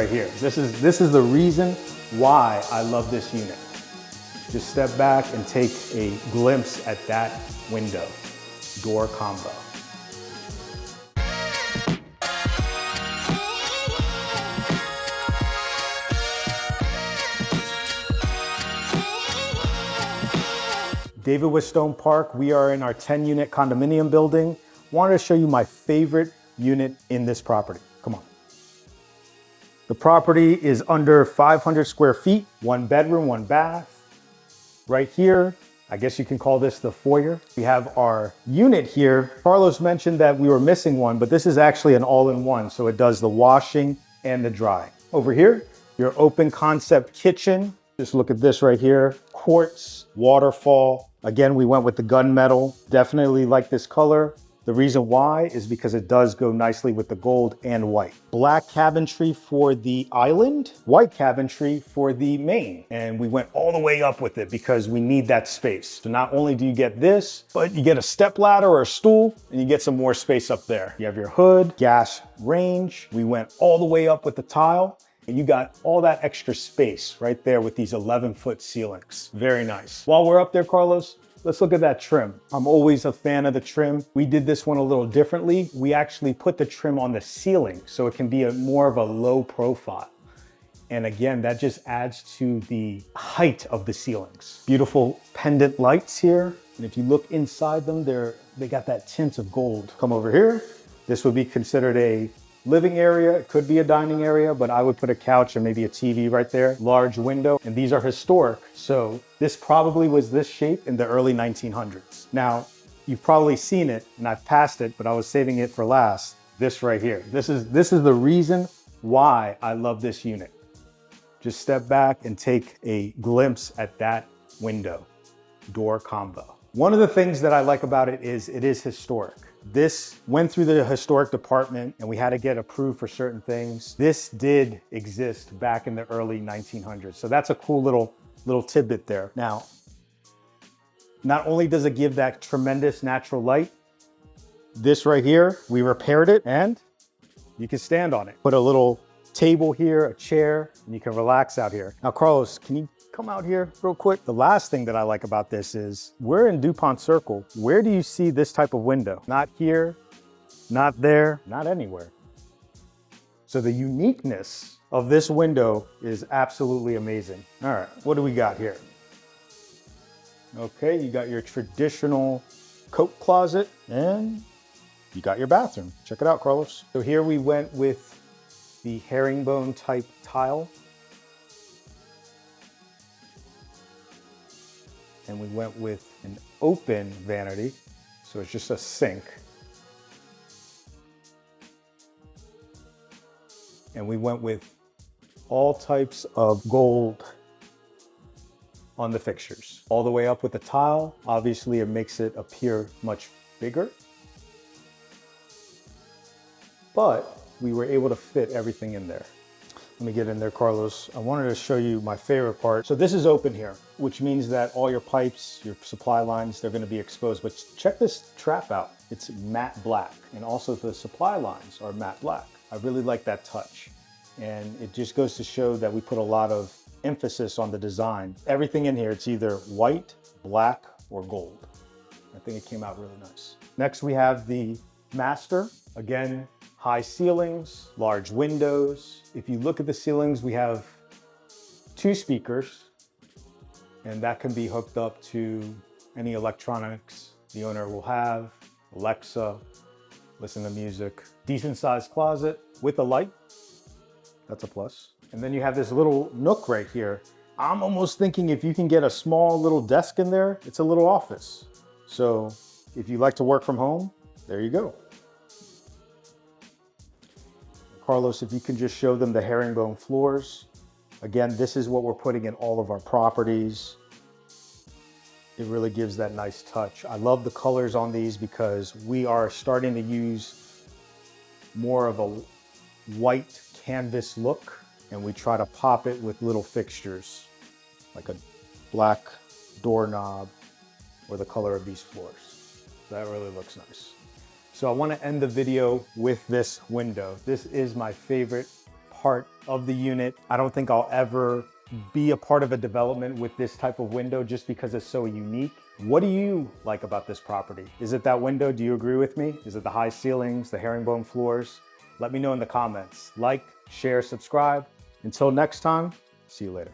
Right here. This is the reason why I love this unit. Just step back and take a glimpse at that window door combo. David with StonePark. We are in our 10-unit condominium building. Wanted to show you my favorite unit in this property. Come on. The property is under 500 square feet, 1 bedroom, 1 bath. Right here, I guess you can call this the foyer. We have our unit here. Carlos mentioned that we were missing one, but this is actually an all-in-one. So it does the washing and the drying. Over here, your open concept kitchen. Just look at this right here. Quartz, waterfall. Again, we went with the gunmetal. Definitely like this color. The reason why is because it does go nicely with the gold and white. Black cabinetry for the island, white cabinetry for the main. And we went all the way up with it because we need that space. So not only do you get this, but you get a step ladder or a stool and you get some more space up there. You have your hood, gas range. We went all the way up with the tile. And you got all that extra space right there with these 11-foot ceilings. Very nice. While we're up there, Carlos, let's look at that trim. I'm always a fan of the trim. We did this one a little differently. We actually put the trim on the ceiling so it can be more of a low profile. And again, that just adds to the height of the ceilings. Beautiful pendant lights here. And if you look inside them, they got that tint of gold. Come over here. This would be considered a living area. It could be a dining area, but I would put a couch and maybe a TV right there. Large window, and these are historic. So this probably was this shape in the early 1900s. Now, you've probably seen it, and I've passed it, but I was saving it for last. This right here. This is the reason why I love this unit. Just step back and take a glimpse at that window door combo. One of the things that I like about it is historic. This went through the historic department and we had to get approved for certain things. This did exist back in the early 1900s. So that's a cool little tidbit there. Now, not only does it give that tremendous natural light, this right here, we repaired it and you can stand on it. Put a little table here, a chair, and you can relax out here. Now, Carlos, can you come out here real quick? The last thing that I like about this is we're in Dupont Circle. Where do you see this type of window? Not here, not there, not anywhere. So the uniqueness of this window is absolutely amazing. All right, what do we got here? Okay, you got your traditional coat closet and you got your bathroom. Check it out, Carlos. So here we went with the herringbone type tile. And we went with an open vanity. So it's just a sink. And we went with all types of gold on the fixtures. All the way up with the tile. Obviously it makes it appear much bigger. But we were able to fit everything in there. Let me get in there, Carlos. I wanted to show you my favorite part. So this is open here, which means that all your pipes, your supply lines, they're gonna be exposed. But check this trap out. It's matte black. And also the supply lines are matte black. I really like that touch. And it just goes to show that we put a lot of emphasis on the design. Everything in here, it's either white, black, or gold. I think it came out really nice. Next, we have the master. Again, high ceilings, large windows. If you look at the ceilings, we have 2 speakers, and that can be hooked up to any electronics the owner will have, Alexa, listen to music. Decent sized closet with a light, that's a plus. And then you have this little nook right here. I'm almost thinking if you can get a small little desk in there, it's a little office. So if you like to work from home, there you go. Carlos, if you can just show them the herringbone floors. Again, this is what we're putting in all of our properties. It really gives that nice touch. I love the colors on these because we are starting to use more of a white canvas look, and we try to pop it with little fixtures, like a black doorknob or the color of these floors. So that really looks nice. So I want to end the video with this window. This is my favorite heart of the unit. I don't think I'll ever be a part of a development with this type of window just because it's so unique. What do you like about this property? Is it that window? Do you agree with me? Is it the high ceilings, the herringbone floors? Let me know in the comments. Like, share, subscribe. Until next time, see you later.